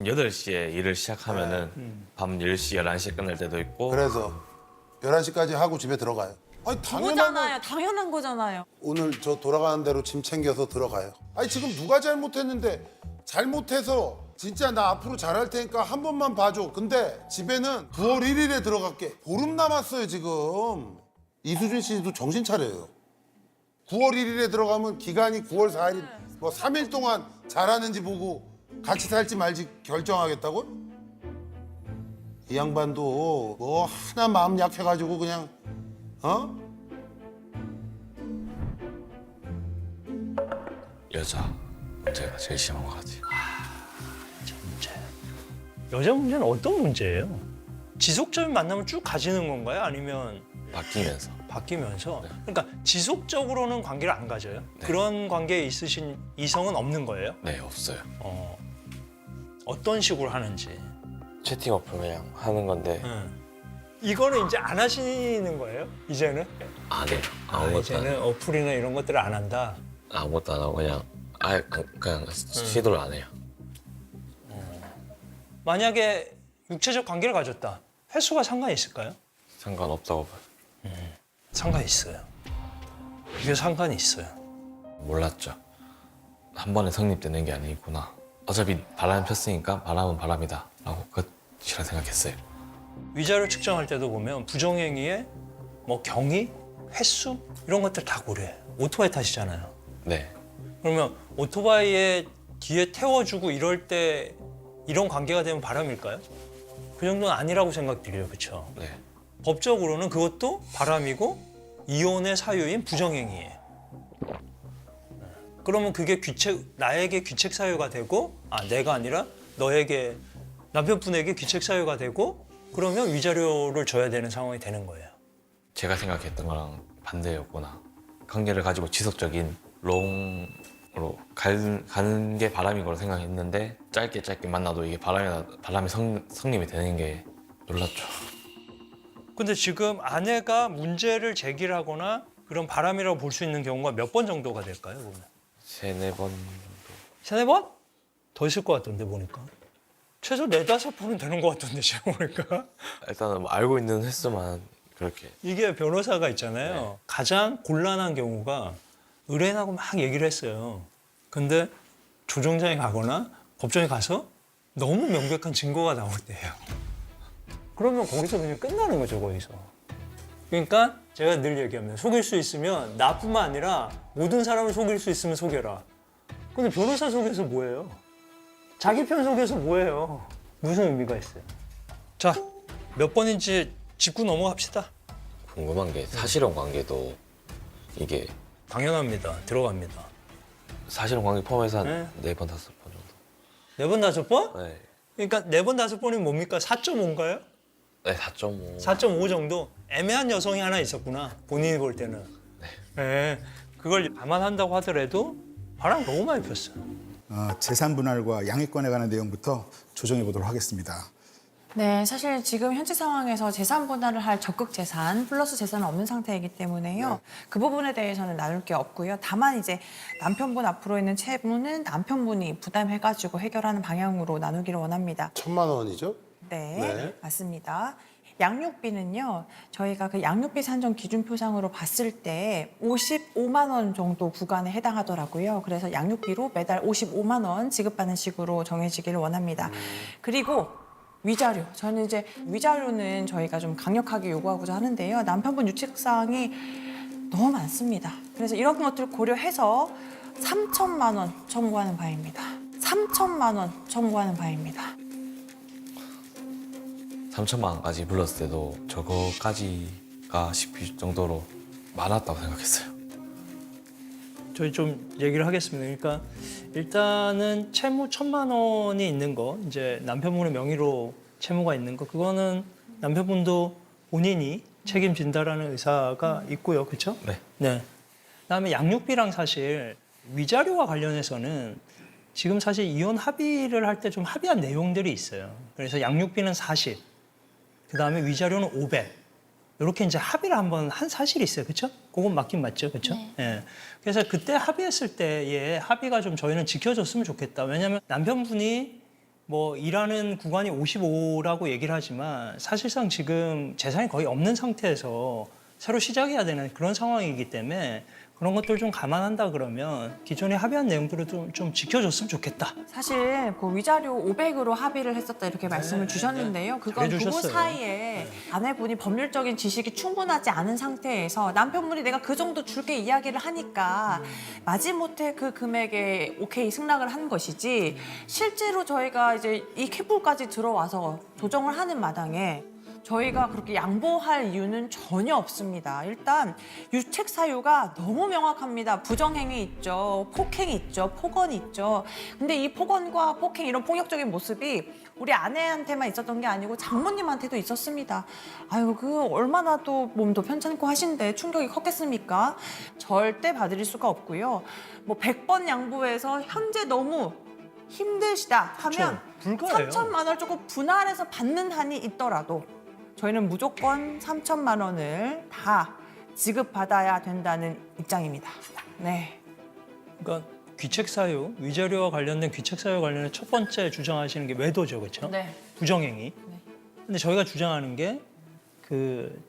8시에 일을 시작하면은 밤 10시, 11시에 끝날 때도 있고. 그래서 11시까지 하고 집에 들어가요. 아니 당연한 그거잖아요. 당연한 거잖아요. 오늘 저 돌아가는 대로 짐 챙겨서 들어가요. 아니 지금 누가 잘못했는데 잘못해서 진짜 나 앞으로 잘할 테니까 한 번만 봐줘. 근데 집에는 9월 1일에 들어갈게. 보름 남았어요 지금. 이수진 씨도 정신 차려요. 9월 1일에 들어가면 기간이 9월 4일 뭐 3일 동안 잘하는지 보고 같이 살지 말지 결정하겠다고? 이 양반도 뭐 하나 마음 약해가지고 그냥 어? 여자 문제가 제일 심한 것 같아요. 문제. 여자 문제는 어떤 문제예요? 지속적인 만남을 쭉 가지는 건가요? 아니면 바뀌면서. 바뀌면서? 그러니까 지속적으로는 관계를 안 가져요? 네. 그런 관계에 있으신 이성은 없는 거예요? 네, 없어요. 어떤 식으로 하는지. 채팅 어플 그냥 하는 건데 이거는 이제 안 하시는 거예요? 이제는? 안 해요. 아무것도 안 이제는 해요. 어플이나 이런 것들을 안 한다? 아무것도 안 하고 그냥 아예 그냥 시도를 안 해요. 만약에 육체적 관계를 가졌다. 횟수가 상관이 있을까요? 상관없다고 봐요. 상관이 있어요. 이게 상관이 있어요. 몰랐죠. 한 번에 성립되는 게 아니구나. 어차피 바람 폈으니까 바람은 바람이다 라고 끝이라 생각했어요. 위자료 측정할 때도 보면 부정행위에 뭐 경위, 횟수 이런 것들 다 고려해요. 오토바이 타시잖아요. 네. 그러면 오토바이에 뒤에 태워주고 이럴 때 이런 관계가 되면 바람일까요? 그 정도는 아니라고 생각드려요. 그렇죠? 네. 법적으로는 그것도 바람이고 이혼의 사유인 부정행위예요. 그러면 그게 나에게 귀책 사유가 되고 내가 아니라 너에게 남편분에게 귀책 사유가 되고 그러면 위자료를 줘야 되는 상황이 되는 거예요. 제가 생각했던 거랑 반대였구나. 관계를 가지고 지속적인 롱으로 가는 게 바람인 거로 생각했는데 짧게 만나도 이게 바람이 성립이 되는 게 놀랐죠. 근데 지금 아내가 문제를 제기하거나 그런 바람이라고 볼 수 있는 경우가 몇 번 정도가 될까요? 그러면? 3-4번 정도. 3-4번? 더 있을 것 같던데 보니까. 최소 4-5번은 되는 것 같던데 제가 보니까. 일단은 뭐 알고 있는 횟수만 그렇게. 이게 변호사가 있잖아요. 네. 가장 곤란한 경우가 의뢰인하고 막 얘기를 했어요. 근데 조정장에 가거나 법정에 가서 너무 명백한 증거가 나올 때예요. 그러면 거기서 그냥 끝나는 거죠, 거기서. 그러니까 제가 늘 얘기합니다. 속일 수 있으면 나뿐만 아니라 모든 사람을 속일 수 있으면 속여라. 근데 변호사 속여서 뭐예요? 자기 편 속여서 뭐예요? 무슨 의미가 있어요? 자, 몇 번인지 짚고 넘어갑시다. 궁금한 게 사실혼 관계도 이게 당연합니다. 들어갑니다. 사실혼 관계 포함해서 네. 한 4번, 5번 정도. 4번, 5번? 네. 그러니까 4번, 5번이 뭡니까? 4.5인가요? 네, 4.5. 4.5 정도? 애매한 여성이 하나 있었구나. 본인이 볼 때는. 네. 그걸 감안한다고 하더라도 바람 너무 많이 폈어요. 재산 분할과 양육권에 관한 내용부터 조정해 보도록 하겠습니다. 네, 사실 지금 현재 상황에서 재산 분할을 할 적극 재산 플러스 재산은 없는 상태이기 때문에요. 그 부분에 대해서는 나눌 게 없고요. 다만 이제 남편분 앞으로 있는 채무는 남편분이 부담해가지고 해결하는 방향으로 나누기를 원합니다. 1,000만 원이죠? 네, 네. 맞습니다. 양육비는요, 저희가 그 양육비 산정 기준표상으로 봤을 때 55만 원 정도 구간에 해당하더라고요. 그래서 양육비로 매달 55만 원 지급받는 식으로 정해지기를 원합니다. 그리고 위자료, 저는 이제 위자료는 저희가 좀 강력하게 요구하고자 하는데요. 남편분 유책사항이 너무 많습니다. 그래서 이런 것들을 고려해서 3천만 원 청구하는 바입니다. 3천만 원 청구하는 바입니다. 3천만 원까지 불렀을 때도 저거까지가 싶을 정도로 많았다고 생각했어요. 저희 좀 얘기를 하겠습니다. 그러니까 일단은 채무 1,000만 원이 있는 거, 이제 남편분의 명의로 채무가 있는 거, 그거는 남편분도 본인이 책임진다라는 의사가 있고요, 그렇죠? 네. 네. 그다음에 양육비랑 사실 위자료와 관련해서는 지금 사실 이혼 합의를 할 때 좀 합의한 내용들이 있어요. 그래서 양육비는 40, 그다음에 위자료는 500. 이렇게 이제 합의를 한번 한 사실이 있어요. 그렇죠? 그건 맞긴 맞죠. 그렇죠? 네. 예. 그래서 그때 합의했을 때의 합의가 좀 저희는 지켜졌으면 좋겠다. 왜냐하면 남편분이 뭐 일하는 구간이 55라고 얘기를 하지만 사실상 지금 재산이 거의 없는 상태에서 새로 시작해야 되는 그런 상황이기 때문에 그런 것들 좀 감안한다 그러면 기존에 합의한 내용들을 좀 지켜줬으면 좋겠다. 사실 그 위자료 500으로 합의를 했었다 이렇게 말씀을 주셨는데요. 그건 부부 잘해주셨어요. 사이에 아내분이 법률적인 지식이 충분하지 않은 상태에서 남편분이 내가 그 정도 줄게 이야기를 하니까 마지못해 그 금액에 오케이 승낙을 한 것이지 실제로 저희가 이제 이 캡볼까지 들어와서 조정을 하는 마당에 저희가 그렇게 양보할 이유는 전혀 없습니다. 일단 유책 사유가 너무 명확합니다. 부정행위 있죠, 폭행이 있죠, 폭언이 있죠. 근데 이 폭언과 폭행 이런 폭력적인 모습이 우리 아내한테만 있었던 게 아니고 장모님한테도 있었습니다. 아유 그 얼마나 또 몸도 편찮고 하신데 충격이 컸겠습니까? 절대 봐드릴 수가 없고요. 뭐 100번 양보해서 현재 너무 힘드시다 하면 불가해요. 3천만 원을 조금 분할해서 받는 한이 있더라도 저희는 무조건 3천만 원을 다 지급받아야 된다는 입장입니다. 네. 그러니까 귀책 사유, 위자료와 관련된 귀책 사유 관련해 첫 번째 주장하시는 게 외도죠, 그렇죠? 네. 부정행위. 근데 저희가 주장하는 게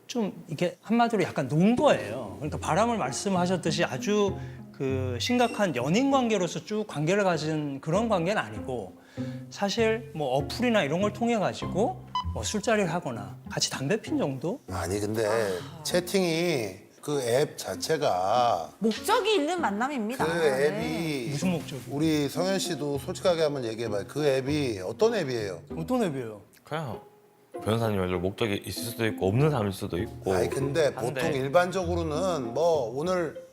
좀 이게 한마디로 약간 논 거예요. 그러니까 바람을 말씀하셨듯이 아주 그 심각한 연인 관계로서 쭉 관계를 가진 그런 관계는 아니고 사실 뭐 어플이나 이런 걸 통해 가지고 뭐 술자리를 하거나 같이 담배 핀 정도? 아니 근데 채팅이 그 앱 자체가 목적이 있는 만남입니다. 그 네. 앱이 무슨 목적이? 우리 성현 씨도 솔직하게 한번 얘기해봐요. 그 앱이 어떤 앱이에요? 어떤 앱이에요? 그냥 변호사님들 목적이 있을 수도 있고 없는 사람일 수도 있고. 아니 근데 보통 일반적으로는 뭐 오늘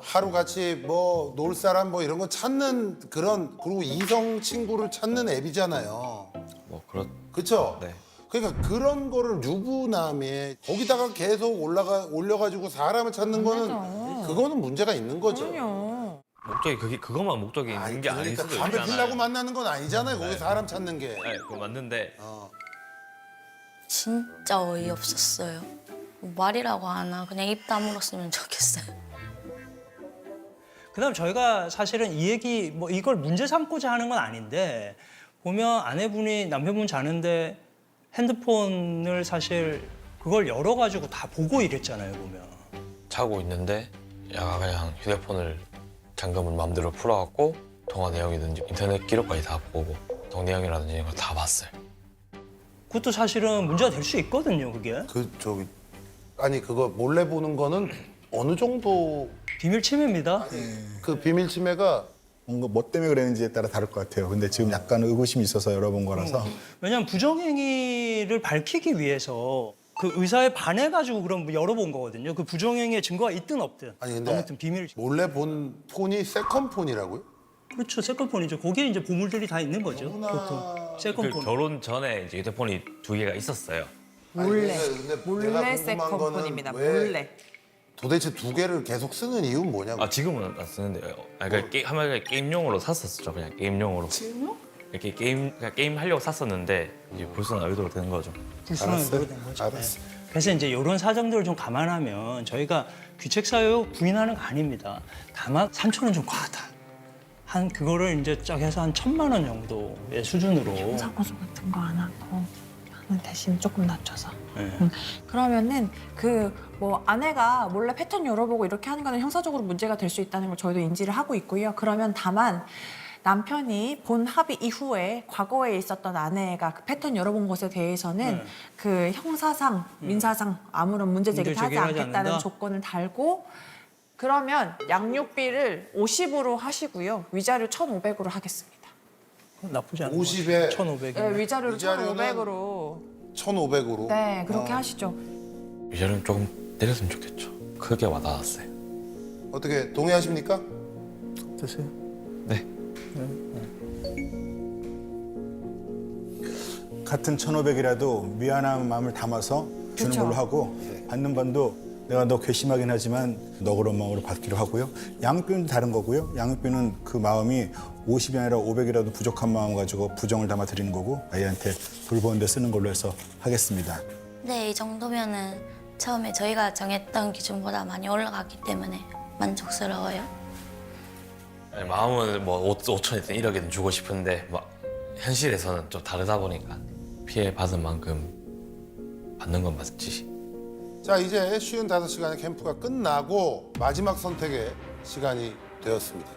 하루 같이 뭐 놀 사람 뭐 이런 거 찾는 그런 그리고 이성 친구를 찾는 앱이잖아요. 뭐 그렇. 그렇죠? 네. 그러니까 그런 거를 유부남에 거기다가 계속 올려가지고 사람을 찾는 거는 그거는 문제가 있는 거죠. 그럼요. 목적이 그것만 목적이 있는 아니, 게 아닐 그러니까 수도 담배 있잖아요. 피려고 만나는 건 아니잖아요. 거기 사람 찾는 게. 네, 그거 맞는데 진짜 어이없었어요. 말이라고 하나 그냥 입 다물었으면 좋겠어요. 그다음 저희가 사실은 이 얘기 뭐 이걸 문제 삼고자 하는 건 아닌데 보면 아내분이 남편분 자는데 핸드폰을 사실 그걸 열어가지고 다 보고 이랬잖아요 보면. 자고 있는데 야가 그냥 휴대폰을 잠금을 마음대로 풀어갖고 통화 내용이든지 인터넷 기록까지 다 보고 동 내용이라든지 이런 걸 다 봤어요. 그것도 사실은 문제가 될 수 있거든요 그게. 아니 그거 몰래 보는 거는 어느 정도 비밀 침해입니다. 그 비밀 침해가 뭔가 뭐 때문에 그랬는지에 따라 다를 것 같아요. 근데 지금 약간 의구심이 있어서 열어본 거라서 왜냐하면 부정행위를 밝히기 위해서 그 의사에 반해가지고 그럼 열어본 거거든요. 그 부정행위의 증거가 있든 없든. 아니 근데 아무튼 비밀. 몰래 본 폰이 세컨폰이라고요? 그렇죠. 세컨폰이죠. 거기에 이제 보물들이 다 있는 거죠. 보통 그 세컨폰. 결혼 전에 이제 휴대폰이 2개가 있었어요. 몰래. 근데 몰래 내가 궁금한 세컨폰입니다. 거는 왜 몰래. 도대체 2개를 계속 쓰는 이유는 뭐냐고. 아 지금은 안 쓰는데요. 아 그러니까 한마디로 게임용으로 샀었죠. 그냥 게임용으로. 이렇게 그냥 게임 하려고 샀었는데 이제 불순한 의도로 된 거죠. 불순한 알았어요. 의도가 된 거죠. 알았어. 네. 그래서 이제 이런 사정들을 좀 감안하면 저희가 귀책 사유 부인하는 거 아닙니다. 다만 3천 원 좀 과하다. 한 그거를 이제 쫙 해서 한 1,000만 원 정도의 수준으로. 사고수 같은 거 안 하고 하는 대신 조금 낮춰서. 네. 그러면은 그 뭐 아내가 몰래 패턴 열어보고 이렇게 하는 거는 형사적으로 문제가 될 수 있다는 걸 저희도 인지를 하고 있고요. 그러면 다만 남편이 본 합의 이후에 과거에 있었던 아내가 그 패턴 열어본 것에 대해서는 그 형사상, 민사상 아무런 문제 제기를 하지 제기를 하지 않겠다는 않는다? 조건을 달고 그러면 양육비를 50으로 하시고요. 위자료 1,500으로 하겠습니다. 나쁘지 않은 50에 1,500이. 네, 위자료를 위자료는 1,500으로. 1,500으로. 네, 그렇게 하시죠. 위자료는 조금 내렸으면 좋겠죠. 크게 와닿았어요. 어떻게 동의하십니까? 드세요. 네. 같은 1,500이라도 미안한 마음을 담아서 주는 그쵸. 걸로 하고 받는 반도 내가 너 괘씸하긴 하지만 너 그런 마음으로 받기로 하고요. 양육비는 다른 거고요. 양육비는 그 마음이 50이 아니라 500이라도 부족한 마음 가지고 부정을 담아 드리는 거고 아이한테 돌보는 데 쓰는 걸로 해서 하겠습니다. 네, 이 정도면은 처음에 저희가 정했던 기준보다 많이 올라갔기 때문에 만족스러워요. 아니, 마음은 뭐 5천이든 1억이든 주고 싶은데 막 현실에서는 좀 다르다 보니까 피해 받은 만큼 받는 건 맞지. 자, 이제 55시간의 캠프가 끝나고 마지막 선택의 시간이 되었습니다.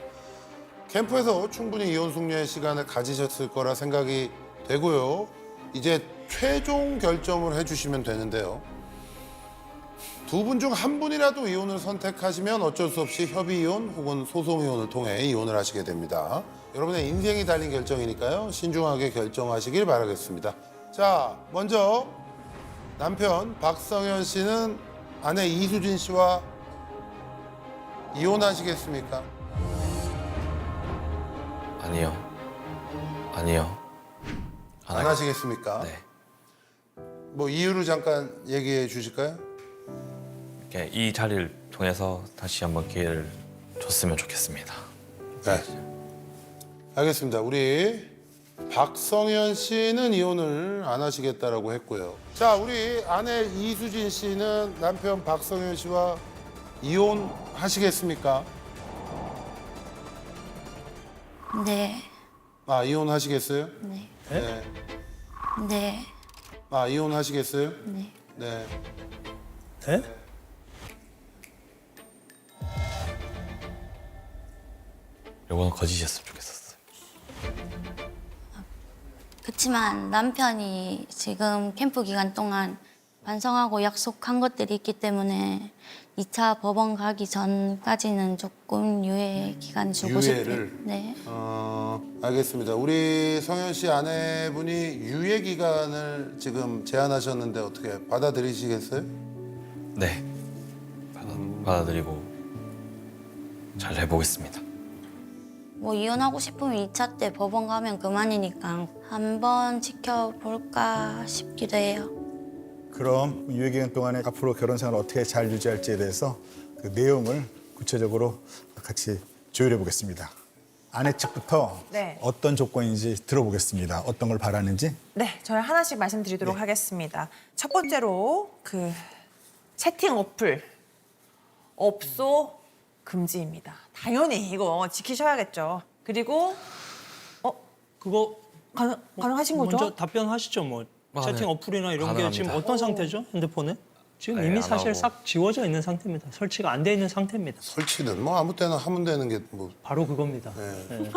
캠프에서 충분히 이혼 숙녀의 시간을 가지셨을 거라 생각이 되고요. 이제 최종 결정을 해주시면 되는데요. 두 분 중 한 분이라도 이혼을 선택하시면 어쩔 수 없이 협의 이혼 혹은 소송 이혼을 통해 이혼을 하시게 됩니다. 여러분의 인생이 달린 결정이니까요. 신중하게 결정하시길 바라겠습니다. 자, 먼저 남편 박성현 씨는 아내 이수진 씨와 이혼하시겠습니까? 아니요. 안 하시겠습니까? 네. 뭐 이유를 잠깐 얘기해 주실까요? 이렇게 이 자리를 통해서 다시 한번 기회를 줬으면 좋겠습니다. 네. 알겠습니다. 우리 박성현 씨는 이혼을 안 하시겠다라고 했고요. 자, 우리 아내 이수진 씨는 남편 박성현 씨와 이혼하시겠습니까? 네, 아, 이혼하시겠어요? 네, 네. 네, 아, 이혼하시겠어요? 네. 네. 네? 이거는 거짓이었으면 좋겠었어요. 그렇지만 남편이 지금 캠프 기간 동안 반성하고 약속한 것들이 있기 때문에 2차 법원 가기 전까지는 조금 유예 기간 주고 싶어요. 유예를? 네. 알겠습니다. 우리 성현 씨 아내분이 유예 기간을 지금 제안하셨는데 어떻게 받아들이시겠어요? 네. 받아들이고 잘 해보겠습니다. 뭐 이혼하고 싶으면 2차 때 법원 가면 그만이니까 한번 지켜볼까 싶기도 해요. 그럼 유예 기간 동안에 앞으로 결혼 생활을 어떻게 잘 유지할지에 대해서 그 내용을 구체적으로 같이 조율해 보겠습니다. 아내 측부터 네. 어떤 조건인지 들어보겠습니다. 어떤 걸 바라는지. 네, 저희 하나씩 말씀드리도록 하겠습니다. 첫 번째로 그 채팅 어플 업소 금지입니다. 당연히 이거 지키셔야겠죠. 그리고 그거 가능하신 거죠? 먼저 답변하시죠. 뭐 아, 채팅 네. 어플이나 이런 게 지금 가능합니다. 어떤 상태죠? 핸드폰에? 지금 아예 이미 안 사실 하고. 싹 지워져 있는 상태입니다. 설치가 안 돼 있는 상태입니다. 설치는 뭐 아무 때나 하면 되는 게 뭐. 바로 그겁니다. 네.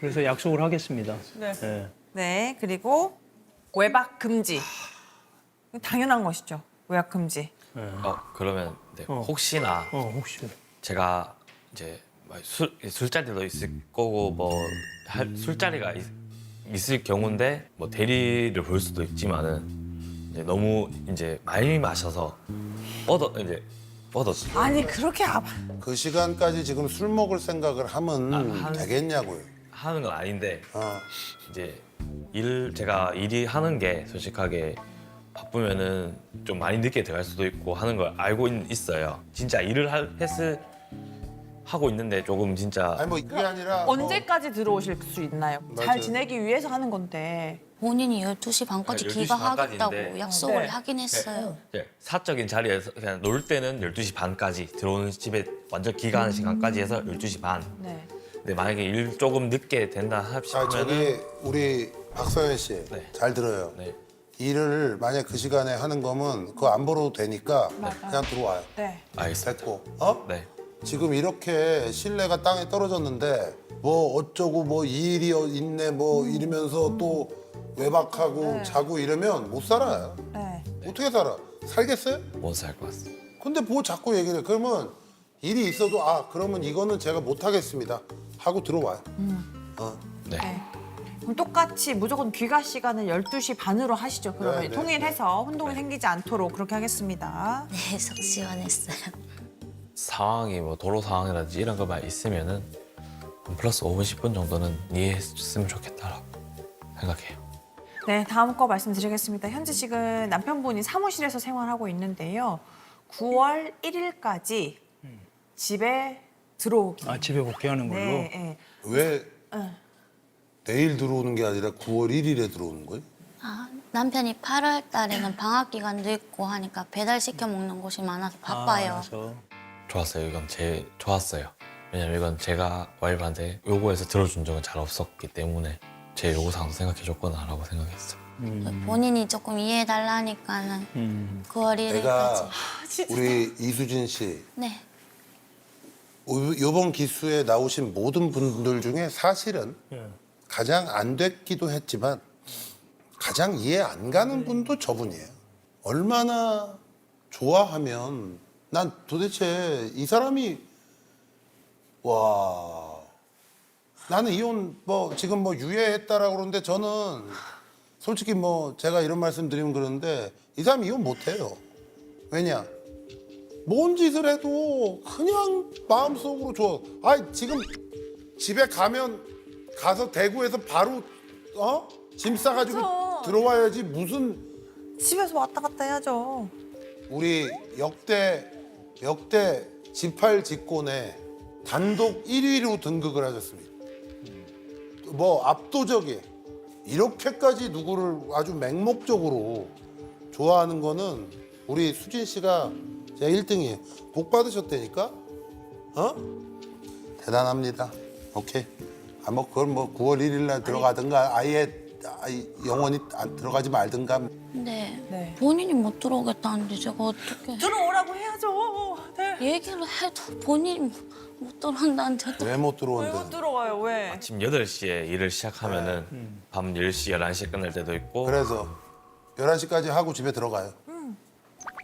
그래서 약속을 하겠습니다. 네. 네. 네, 그리고 외박 금지. 당연한 것이죠. 외박 금지. 그러면 네, 혹시나 혹시 제가 이제 술자리도 있을 거고 뭐 술자리가 있을 경우인데 뭐 대리를 볼 수도 있지만은 이제 너무 이제 많이 마셔서 뻗어. 아니 그렇게 그 시간까지 지금 술 먹을 생각을 하면 되겠냐고요. 하는 건 아닌데 어. 이제 제가 일이 하는 게 솔직하게 바쁘면은 좀 많이 늦게 들어갈 수도 있고 하는 걸 알고 있어요. 진짜 일을 하고 있는데 조금 진짜 아니 뭐 그게 아니라 뭐 언제까지 들어오실 수 있나요? 잘 맞아요. 지내기 위해서 하는 건데. 본인이 12시 반까지 12시 귀가하겠다고 반까지인데. 약속을 네. 하긴 했어요. 이제 사적인 자리에서 그냥 놀 때는 12시 반까지 들어오는 집에 완전 귀가하는 시간까지 해서 12시 반. 네. 근데 만약에 일 조금 늦게 된다 아, 합시면은 저기 우리 박서연 씨 잘 네. 들어요. 네. 일을 만약 그 시간에 하는 거면 그거 안 벌어도 되니까 맞아요. 그냥 들어와요. 네. 알겠습니다. 됐고, 어? 네. 지금 이렇게 신뢰가 땅에 떨어졌는데 뭐 어쩌고 뭐 이 일이 있네 뭐 이러면서 또 외박하고 자고 이러면 못 살아요. 네. 어떻게 살아? 살겠어요? 못 살 것 같습니다. 근데 뭐 자꾸 얘기를 해. 그러면 일이 있어도 그러면 이거는 제가 못 하겠습니다 하고 들어와요. 네. 네. 그럼 똑같이 무조건 귀가 시간을 12시 반으로 하시죠. 그러면 네, 네, 통일해서 혼동이 생기지 않도록 그렇게 하겠습니다. 네, 속 시원했어요. 상황이 뭐 도로 상황이라든지 이런 것만 있으면은 플러스 5분 10분 정도는 이해했으면 좋겠다라고 생각해요. 네, 다음 거 말씀드리겠습니다. 현재 지금 남편분이 사무실에서 생활하고 있는데요. 9월 1일까지 집에 들어오기. 집에 복귀하는 걸로. 네, 네. 왜 내일 들어오는 게 아니라 9월 1일에 들어오는 거예요? 남편이 8월 달에는 방학 기간도 있고 하니까 배달시켜 먹는 곳이 많아서 바빠요. 그래서 좋았어요. 이건 좋았어요. 왜냐면 이건 제가 와이프한테 요구해서 들어준 적은 잘 없었기 때문에 제 요구사항도 생각해줬구나라고 생각했어요. 본인이 조금 이해해달라니까는 9월 내가 1일까지. 우리 이수진 씨 네. 이번 기수에 나오신 모든 분들 중에 사실은 가장 안 됐기도 했지만 가장 이해 안 가는 분도 저분이에요. 얼마나 좋아하면 난 도대체 이 사람이 와 나는 이혼 뭐 지금 뭐 유예했다라고 그러는데 저는 솔직히 뭐 제가 이런 말씀 드리면 그러는데 이 사람 이혼 못해요. 왜냐? 뭔 짓을 해도 그냥 마음속으로 좋아. 아 지금 집에 가서 대구에서 바로 짐 싸가지고 그쵸. 들어와야지 무슨 집에서 왔다 갔다 해야죠. 우리 역대 G8 직권에 단독 1위로 등극을 하셨습니다. 뭐 압도적이에요. 이렇게까지 누구를 아주 맹목적으로 좋아하는 거는 우리 수진 씨가 제가 1등이에요. 복 받으셨다니까? 대단합니다. 오케이. 뭐 그걸 뭐 9월 1일 날 들어가든가 아예 영원히 안 들어가지 말든가. 근데 네. 본인이 못 들어오겠다는데 제가 어떻게 들어오라고 해야죠. 네. 얘기를 해도 본인이 못 들어온다는데 왜 못 왜 들어온대? 못 들어와요? 왜? 아침 8시에 일을 시작하면은 밤 10시, 11시에 끝날 때도 있고 그래서 11시까지 하고 집에 들어가요.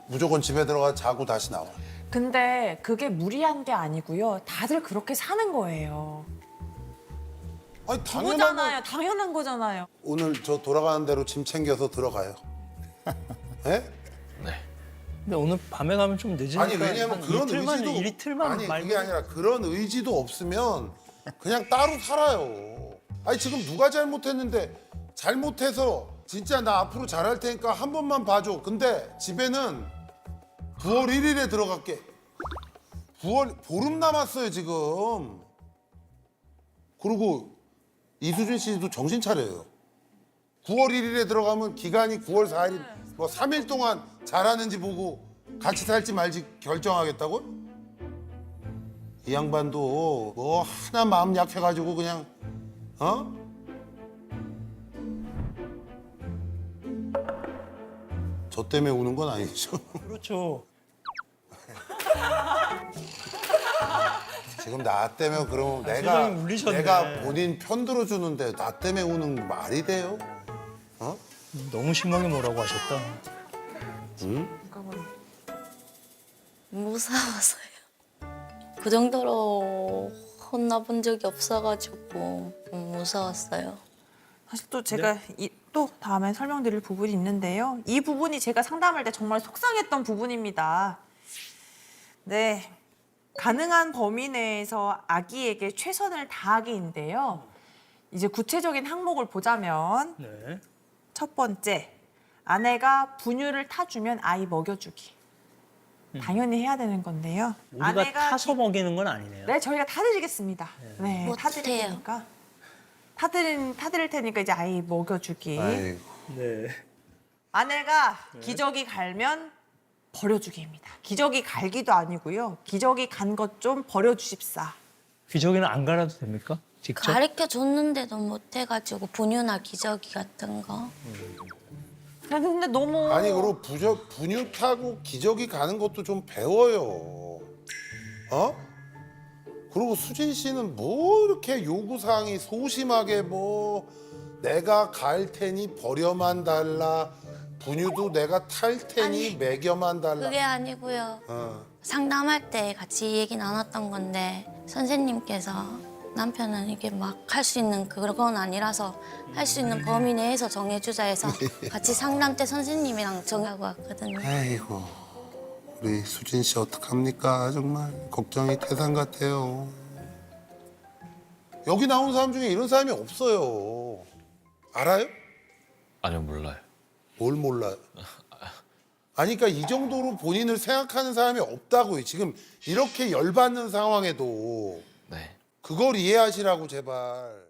무조건 집에 들어가 자고 다시 나와. 근데 그게 무리한 게 아니고요. 다들 그렇게 사는 거예요. 아니 그거잖아요. 당연한 거잖아요. 오늘 저 돌아가는 대로 짐 챙겨서 들어가요. 예? 네. 근데 오늘 밤에 가면 좀 늦으니까 아니 왜냐면 한 그런 이틀만 의지도 이틀만 아니 말고 그게 아니라 그런 의지도 없으면 그냥 따로 살아요. 아니 지금 누가 잘못했는데 잘못해서 진짜 나 앞으로 잘할 테니까 한 번만 봐줘. 근데 집에는 9월 1일에 들어갈게. 9월 보름 남았어요 지금. 그리고 이수진 씨도 정신 차려요. 9월 1일에 들어가면 기간이 9월 4일 뭐 3일 동안 잘하는지 보고 같이 살지 말지 결정하겠다고? 이 양반도 뭐 하나 마음 약해가지고 그냥 저 때문에 우는 건 아니죠. 그렇죠. 지금 나 때문에 그러면 세상에 울리셨네. 내가 본인 편 들어주는데 나 때문에 우는 말이 돼요? 너무 심하게 뭐라고 하셨다. 무서워서요. 그 정도로 혼나본 적이 없어가지고 무서웠어요. 사실 또 제가 또 다음에 설명드릴 부분이 있는데요. 이 부분이 제가 상담할 때 정말 속상했던 부분입니다. 네, 가능한 범위 내에서 아기에게 최선을 다하기인데요. 이제 구체적인 항목을 보자면 네. 첫 번째, 아내가 분유를 타주면 아이 먹여주기. 당연히 해야 되는 건데요. 우리가 타서 먹이는 건 아니네요. 네, 저희가 타드리겠습니다. 네, 못해요. 타드릴 테니까. 타드릴 테니까 이제 아이 먹여주기. 아이고. 네. 아내가 기저귀 갈면 버려주기입니다. 기저귀 갈기도 아니고요. 기저귀 간 것 좀 버려주십사. 기저귀는 안 갈아도 됩니까? 직접? 가르쳐 줬는데도 못해가지고 분유나 기저귀 같은 거. 근데 너무 아니 그리고 분유 타고 기저귀 가는 것도 좀 배워요. 그리고 수진 씨는 뭐 이렇게 요구사항이 소심하게 뭐 내가 갈 테니 버려만 달라. 분유도 내가 탈 테니 아니, 먹여만 달라. 그게 아니고요. 상담할 때 같이 얘기 나눴던 건데 선생님께서 남편은 이게 막 할 수 있는 그런 건 아니라서 할 수 있는 범위 내에서 정해주자 해서 같이 상담 때 선생님이랑 정하고 왔거든요. 아이고 우리 수진 씨 어떡합니까? 정말 걱정이 태산 같아요. 여기 나온 사람 중에 이런 사람이 없어요. 알아요? 아니요, 몰라요. 뭘 몰라요? 아니 그러니까 이 정도로 본인을 생각하는 사람이 없다고요. 지금 이렇게 열받는 상황에도 네. 그걸 이해하시라고 제발.